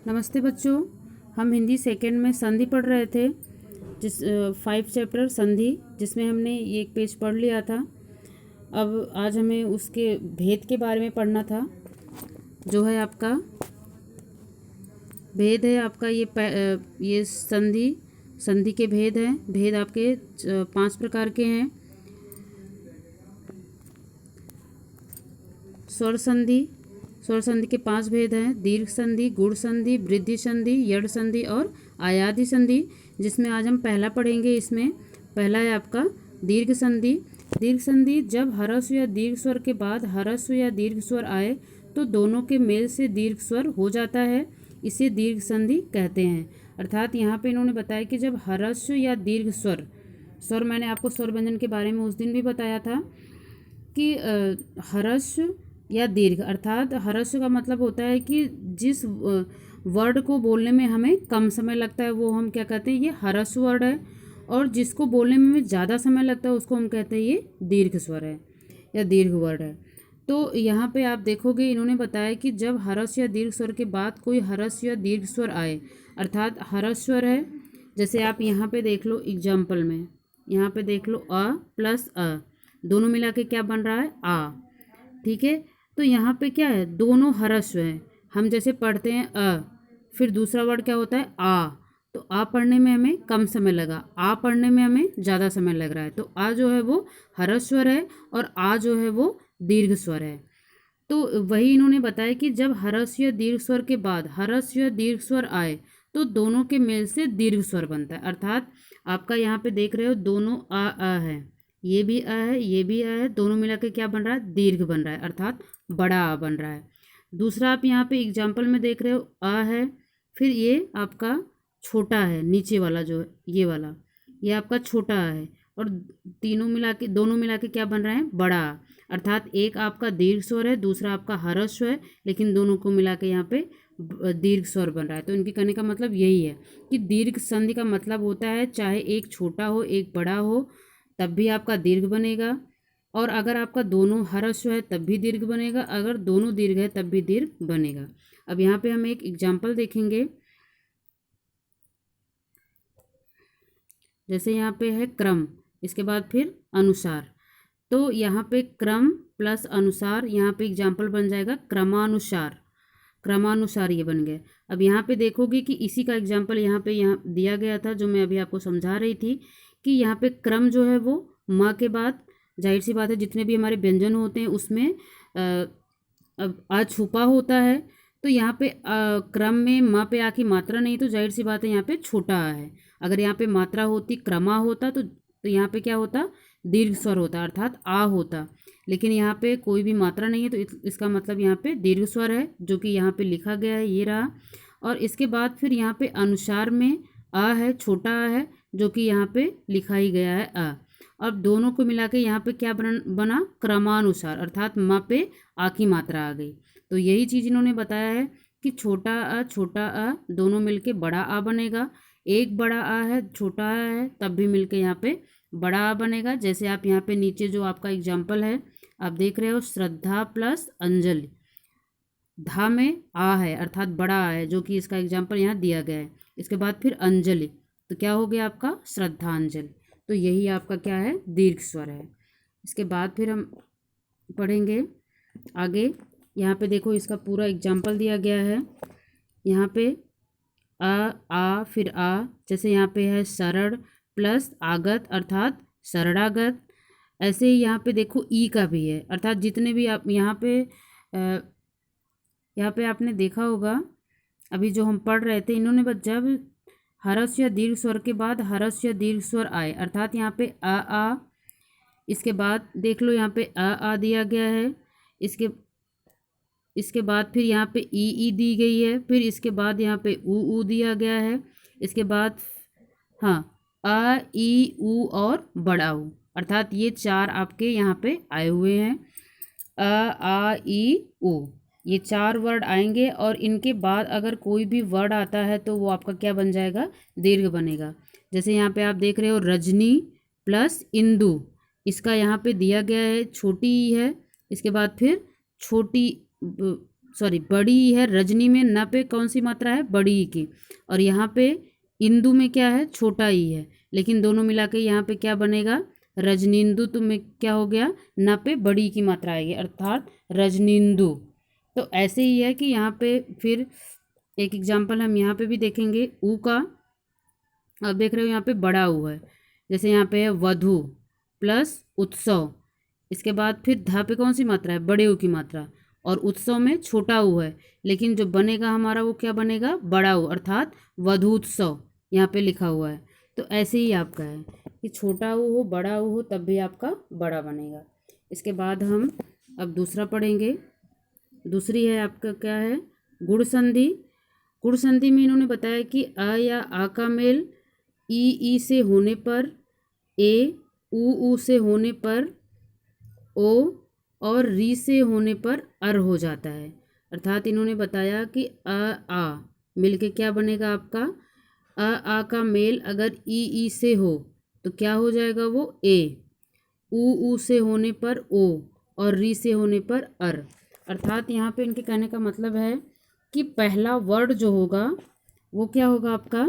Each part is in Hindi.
नमस्ते बच्चों। हम हिंदी सेकंड में संधि पढ़ रहे थे, जिस 5 चैप्टर संधि, जिसमें हमने ये एक पेज पढ़ लिया था। अब आज हमें उसके भेद के बारे में पढ़ना था। जो है आपका भेद है आपका ये संधि के भेद हैं। भेद आपके 5 प्रकार के हैं। स्वर संधि के 5 भेद हैं। दीर्घ संधि, गुण संधि, वृद्धि संधि, यड़ संधि और आयाधि संधि, जिसमें आज हम पहला पढ़ेंगे। इसमें पहला है आपका दीर्घ संधि। दीर्घ संधि, जब ह्रस्व या दीर्घ स्वर के बाद ह्रस्व या दीर्घ स्वर आए तो दोनों के मेल से दीर्घ स्वर हो जाता है, इसे दीर्घ संधि कहते हैं। अर्थात यहाँ पे इन्होंने बताया कि जब ह्रस्व या दीर्घ स्वर मैंने आपको स्वर व्यंजन के बारे में उस दिन भी बताया था कि ह्रस्व या दीर्घ, अर्थात ह्रस्व का मतलब होता है कि जिस वर्ड को बोलने में हमें कम समय लगता है वो हम क्या कहते हैं, ये ह्रस्व वर्ड है। और जिसको बोलने में हमें ज़्यादा समय लगता है उसको हम कहते हैं ये दीर्घ स्वर है या दीर्घ वर्ड है। तो यहाँ पे आप देखोगे इन्होंने बताया कि जब ह्रस्व या दीर्घ स्वर के बाद कोई ह्रस्व या दीर्घ स्वर आए, अर्थात ह्रस्व स्वर है। जैसे आप यहाँ पे देख लो एग्जाम्पल में, यहाँ पे देख लो अ प्लस अ, दोनों मिला के क्या बन रहा है, आ। ठीक है, तो यहाँ पे क्या है, दोनों ह्रस्व हैं। हम जैसे पढ़ते हैं अ, फिर दूसरा वर्ड क्या होता है आ, तो आ पढ़ने में हमें कम समय लगा, आ पढ़ने में हमें ज़्यादा समय लग रहा है। तो आ जो है वो ह्रस्व स्वर है और आ जो है वो दीर्घ स्वर है। तो वही इन्होंने बताया कि जब ह्रस्व या दीर्घ स्वर के बाद ह्रस्व या दीर्घ स्वर आए तो दोनों के मेल से दीर्घ स्वर बनता है। अर्थात आपका यहाँ पे देख रहे हो दोनों आ है, ये भी आ है, ये भी आ है, दोनों मिला के क्या बन रहा है, दीर्घ बन रहा है, अर्थात बड़ा आ बन रहा है। दूसरा आप यहाँ पे एग्जाम्पल में देख रहे हो आ है, फिर ये आपका छोटा है, नीचे वाला जो है ये वाला, ये आपका छोटा है, और दोनों मिला के क्या बन रहा है, बड़ा। अर्थात एक आपका दीर्घ स्वर है, दूसरा आपका ह्रस्व है, लेकिन दोनों को मिला के यहाँ पे दीर्घ स्वर बन रहा है। तो इनके कहने का मतलब यही है कि दीर्घ संधि का मतलब होता है चाहे एक छोटा हो एक बड़ा हो तब भी आपका दीर्घ बनेगा, और अगर आपका दोनों ह्रस्व है तब भी दीर्घ बनेगा, अगर दोनों दीर्घ है तब भी दीर्घ बनेगा। अब यहाँ पे हम एक एग्जाम्पल देखेंगे। जैसे यहाँ पे है क्रम, इसके बाद फिर अनुसार, तो यहाँ पे क्रम प्लस अनुसार, यहाँ पे एग्जाम्पल बन जाएगा क्रमानुसार। क्रमानुसार ये बन गया। अब यहाँ पे देखोगे कि इसी का एग्जाम्पल यहाँ दिया गया था, जो मैं अभी आपको समझा रही थी कि यहाँ पे क्रम जो है वो म के बाद, जाहिर सी बात है जितने भी हमारे व्यंजन होते हैं उसमें आ छुपा होता है। तो यहाँ पे क्रम में म पे आ की मात्रा नहीं, तो जाहिर सी बात है यहाँ पे छोटा आ है। अगर यहाँ पे मात्रा होती, क्रमा होता, तो यहाँ पे क्या होता, दीर्घ स्वर होता, अर्थात आ होता। लेकिन यहाँ पे कोई भी मात्रा नहीं है, तो इसका मतलब यहाँ पे दीर्घ स्वर है, जो कि यहाँ पे लिखा गया है, ये रहा। और इसके बाद फिर यहाँ पे अनुसार में आ है, छोटा आ है, जो कि यहाँ पे लिखा ही गया है आ। अब दोनों को मिला के यहाँ पे क्या बना, क्रमानुसार, अर्थात म पे आ की मात्रा आ गई। तो यही चीज़ इन्होंने बताया है कि छोटा आ दोनों मिलके बड़ा आ बनेगा। एक बड़ा आ है, छोटा आ है, तब भी मिलके यहाँ पे बड़ा आ बनेगा। जैसे आप यहाँ पे नीचे जो आपका एग्जाम्पल है आप देख रहे हो, श्रद्धा प्लस अंजलि, धा में आ है अर्थात बड़ा आ है, जो कि इसका एग्जाम्पल यहाँ दिया गया है। इसके बाद फिर अंजलि, तो क्या हो गया आपका श्रद्धांजलि। तो यही आपका क्या है, दीर्घ स्वर है। इसके बाद फिर हम पढ़ेंगे आगे। यहाँ पे देखो इसका पूरा एग्जाम्पल दिया गया है। यहाँ पे आ फिर आ, जैसे यहाँ पे है सरड़ प्लस आगत अर्थात सरड़ागत। ऐसे ही यहाँ पे देखो ई का भी है, अर्थात जितने भी आप यहाँ पे आपने देखा होगा अभी जो हम पढ़ रहे थे, इन्होंने बस जब ह्रस्व या दीर्घ स्वर के बाद ह्रस्व या दीर्घ स्वर आए, अर्थात यहाँ पे आ, इसके बाद देख लो यहाँ पे आ दिया गया है, इसके बाद फिर यहाँ पे ई दी गई है, फिर इसके बाद यहाँ पे ऊ दिया गया है, इसके बाद हाँ आ ई ऊ और बड़ा ऊ, अर्थात ये 4 आपके यहाँ पे आए हुए हैं, आ ई ऊ, ये 4 वर्ड आएंगे। और इनके बाद अगर कोई भी वर्ड आता है तो वो आपका क्या बन जाएगा, दीर्घ बनेगा। जैसे यहाँ पे आप देख रहे हो रजनी प्लस इंदु, इसका यहाँ पे दिया गया है छोटी ई है, इसके बाद फिर छोटी सॉरी बड़ी ई है, रजनी में न पे कौन सी मात्रा है, बड़ी ई की, और यहाँ पे इंदु में क्या है, छोटा ई है, लेकिन दोनों मिला के यहाँ पे क्या बनेगा, रजनींदु। तो में क्या हो गया, न पे बड़ी की मात्रा आएगी अर्थात रजनींदु। तो ऐसे ही है कि यहाँ पे फिर एक एग्जाम्पल हम यहाँ पे भी देखेंगे ऊ का। अब देख रहे हो यहाँ पे बड़ा ऊ है, जैसे यहाँ पे है वधु प्लस उत्सव, इसके बाद फिर धा पे कौन सी मात्रा है, बड़े ऊ की मात्रा, और उत्सव में छोटा ऊ है, लेकिन जो बनेगा हमारा वो क्या बनेगा, बड़ा ऊ अर्थात वधु उत्सव यहाँ पे लिखा हुआ है। तो ऐसे ही आपका है कि छोटा ऊ हो बड़ा ऊ हो तब भी आपका बड़ा बनेगा। इसके बाद हम अब दूसरा पढ़ेंगे। दूसरी है आपका क्या है, गुण संधि। गुण संधि में इन्होंने बताया कि अ या आ का मेल ई से होने पर, ए ऊ से होने पर, ओ और री से होने पर अर हो जाता है। अर्थात इन्होंने बताया कि अ आ मिल के क्या बनेगा आपका, अ आ का मेल अगर ई से हो तो क्या हो जाएगा वो ए, ऊ से होने पर ओ और री से होने पर अर। अर्थात यहाँ पे इनके कहने का मतलब है कि पहला वर्ड जो होगा वो क्या होगा आपका,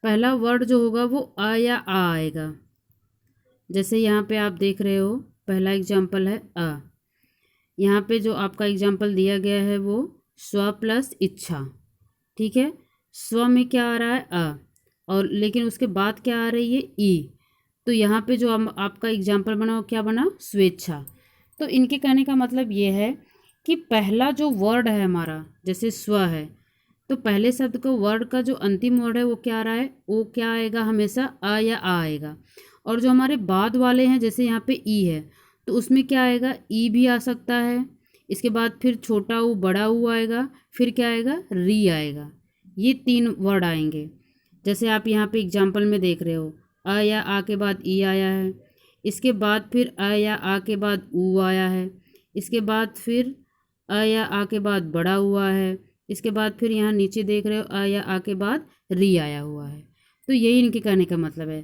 पहला वर्ड जो होगा वो आ या आ आएगा। जैसे यहाँ पे आप देख रहे हो पहला एग्जाम्पल है अ, यहाँ पे जो आपका एग्जाम्पल दिया गया है वो स्व प्लस इच्छा, ठीक है। स्व में क्या आ रहा है अ, और लेकिन उसके बाद क्या आ रही है ई, तो यहाँ पे जो आपका एग्जाम्पल बना वो क्या बना, स्वेच्छा। तो इनके कहने का मतलब ये है कि पहला जो वर्ड है हमारा जैसे स्व है, तो पहले शब्द को वर्ड का जो अंतिम वर्ड है वो क्या आ रहा है, वो क्या आएगा, हमेशा अ या आ आएगा। और जो हमारे बाद वाले हैं जैसे यहाँ पे ई है तो उसमें क्या आएगा, ई भी आ सकता है, इसके बाद फिर छोटा ऊ बड़ा ऊ आएगा, फिर क्या आएगा, री आएगा। ये 3 वर्ड आएंगे। जैसे आप यहाँ पे एग्जाम्पल में देख रहे हो अ या आ के बाद ई आया है, इसके बाद फिर अ या आ के बाद ऊ आया है, इसके बाद फिर अ या आ के बाद बड़ा हुआ है, इसके बाद फिर यहाँ नीचे देख रहे हो अ या आ के बाद री आया हुआ है। तो यही इनके कहने का मतलब है,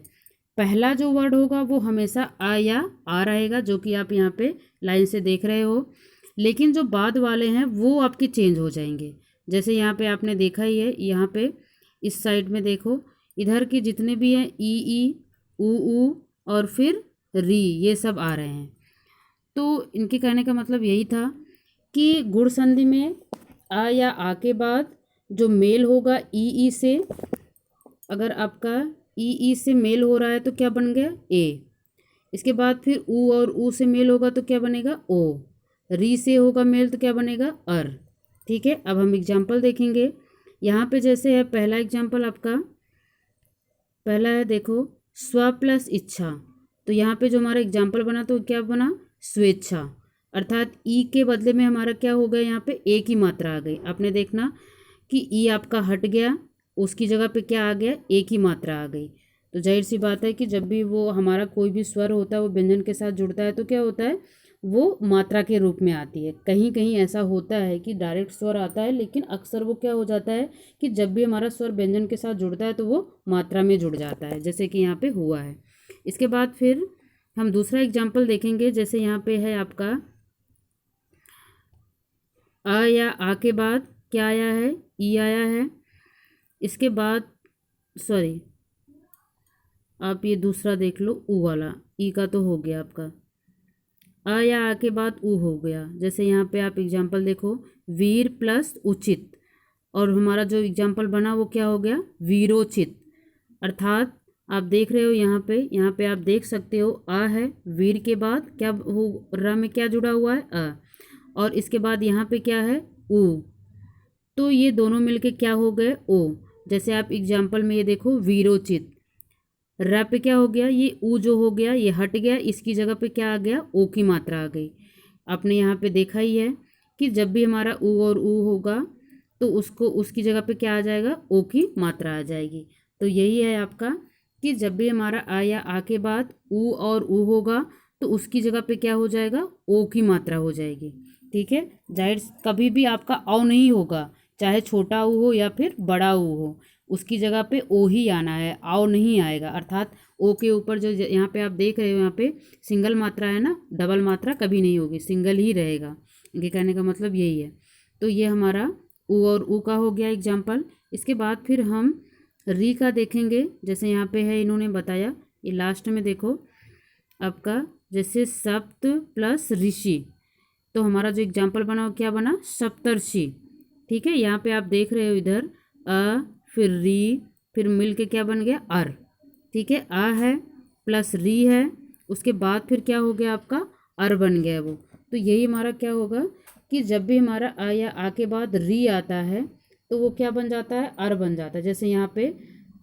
पहला जो वर्ड होगा वो हमेशा आ या आ रहेगा, जो कि आप यहाँ पे लाइन से देख रहे हो, लेकिन जो बाद वाले हैं वो आपके चेंज हो जाएंगे। जैसे यहाँ पे आपने देखा ही है, यहाँ पे इस साइड में देखो, इधर के जितने भी हैं ई ऊ और फिर री, ये सब आ रहे हैं। तो इनके कहने का मतलब यही था कि गुण संधि में आ या आ के बाद जो मेल होगा ई से, अगर आपका ई से मेल हो रहा है तो क्या बन गया ए, इसके बाद फिर ऊ और ऊ से मेल होगा तो क्या बनेगा ओ, री से होगा मेल तो क्या बनेगा अर। ठीक है, अब हम एग्जाम्पल देखेंगे। यहाँ पे जैसे है पहला एग्जाम्पल आपका, पहला है देखो स्व प्लस इच्छा, तो यहाँ पे जो हमारा एग्जाम्पल बना तो क्या बना, स्वेच्छा, अर्थात ई के बदले में हमारा क्या हो गया, यहाँ पे ए की मात्रा आ गई। आपने देखना कि ई आपका हट गया, उसकी जगह पे क्या आ गया, ए की मात्रा आ गई। तो जाहिर सी बात है कि जब भी वो हमारा कोई भी स्वर होता है वो व्यंजन के साथ जुड़ता है तो क्या होता है, वो मात्रा के रूप में आती है। कहीं कहीं ऐसा होता है कि डायरेक्ट स्वर आता है, लेकिन अक्सर वो क्या हो जाता है कि जब भी हमारा स्वर व्यंजन के साथ जुड़ता है तो वो मात्रा में जुड़ जाता है, जैसे कि यहाँ पे हुआ है। इसके बाद फिर हम दूसरा एग्जाम्पल देखेंगे। जैसे यहाँ पे है आपका आ या आ के बाद क्या आया है, ई आया है, इसके बाद सॉरी आप ये दूसरा देख लो, ऊ वाला, ई का तो हो गया आपका, आ या आ के बाद ऊ हो गया। जैसे यहाँ पे आप एग्जाम्पल देखो, वीर प्लस उचित, और हमारा जो एग्जाम्पल बना वो क्या हो गया, वीरोचित। अर्थात आप देख रहे हो यहाँ पे आप देख सकते हो आ है, वीर के बाद क्या हो, र में क्या जुड़ा हुआ है अ, और इसके बाद यहाँ पे क्या है ऊ, तो ये दोनों मिलके क्या हो गए ओ। जैसे आप एग्जाम्पल में ये देखो वीरोचित, र पे क्या हो गया, ये ऊ जो हो गया ये हट गया, इसकी जगह पे क्या आ गया, ओ की मात्रा आ गई। आपने यहाँ पे देखा ही है कि जब भी हमारा ऊ और ऊ होगा तो उसको उसकी जगह पे क्या आ जाएगा, ओ की मात्रा आ जाएगी। तो यही है आपका कि जब भी हमारा आ या आ के बाद ऊ और ऊ होगा तो उसकी जगह पे क्या हो जाएगा, ओ की मात्रा हो जाएगी। ठीक है, जाहिर कभी भी आपका औ नहीं होगा, चाहे छोटा ऊ हो या फिर बड़ा ऊ हो, उसकी जगह पे ओ ही आना है, आओ नहीं आएगा। अर्थात ओ के ऊपर जो यहाँ पे आप देख रहे हो यहाँ पे सिंगल मात्रा है ना, डबल मात्रा कभी नहीं होगी, सिंगल ही रहेगा। इनके कहने का मतलब यही है। तो ये हमारा ऊ और ऊ का हो गया एग्जाम्पल। इसके बाद फिर हम री का देखेंगे। जैसे यहाँ पे है, इन्होंने बताया, ये लास्ट में देखो आपका, जैसे सप्त प्लस ऋषि, तो हमारा जो एग्जाम्पल बना वो क्या बना, सप्तर्षि। ठीक है, यहाँ पे आप देख रहे हो इधर अ, फिर री, फिर मिल के क्या बन गया, अर। ठीक है, आ है प्लस री है, उसके बाद फिर क्या हो गया आपका, अर बन गया वो। तो यही हमारा क्या होगा कि जब भी हमारा आ या आ के बाद री आता है तो वो क्या बन जाता है, अर बन जाता है। जैसे यहाँ पे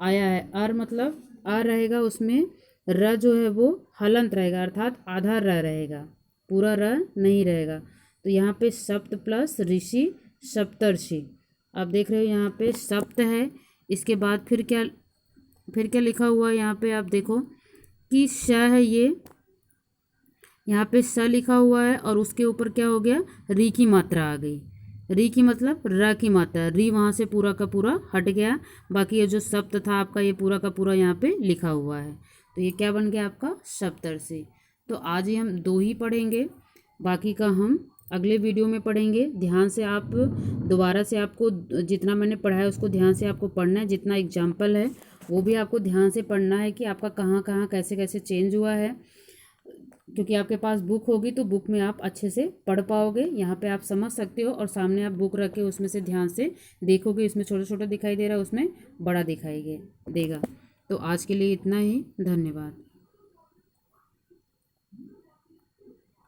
आया है अर, मतलब आ रहेगा, उसमें र जो है वो हलंत रहेगा, अर्थात आधा र रहेगा, पूरा र नहीं रहेगा। तो यहाँ पे सप्त प्लस ऋषि सप्तर्षि। आप देख रहे हो यहाँ पे सप्त है, इसके बाद फिर क्या लिखा हुआ है यहाँ पे, आप देखो कि श है, ये यहाँ पे स लिखा हुआ है और उसके ऊपर क्या हो गया, री की मात्रा आ गई। री की मतलब र की मात्रा, री वहाँ से पूरा का पूरा हट गया। बाकी ये जो सप्त था आपका, ये पूरा का पूरा यहाँ पे लिखा हुआ है। तो ये क्या बन गया आपका, सप्तर्षि। तो आज ही हम 2 ही पढ़ेंगे, बाकी का हम अगले वीडियो में पढ़ेंगे। ध्यान से आप दोबारा से, आपको जितना मैंने पढ़ा है उसको ध्यान से आपको पढ़ना है, जितना एग्जाम्पल है वो भी आपको ध्यान से पढ़ना है कि आपका कहाँ कहाँ कैसे कैसे चेंज हुआ है। क्योंकि आपके पास बुक होगी तो बुक में आप अच्छे से पढ़ पाओगे। यहाँ पे आप समझ सकते हो और सामने आप बुक रख के उसमें से ध्यान से देखोगे, इसमें छोटा छोटा दिखाई दे रहा है, उसमें बड़ा दिखाई देगा। तो आज के लिए इतना ही, धन्यवाद।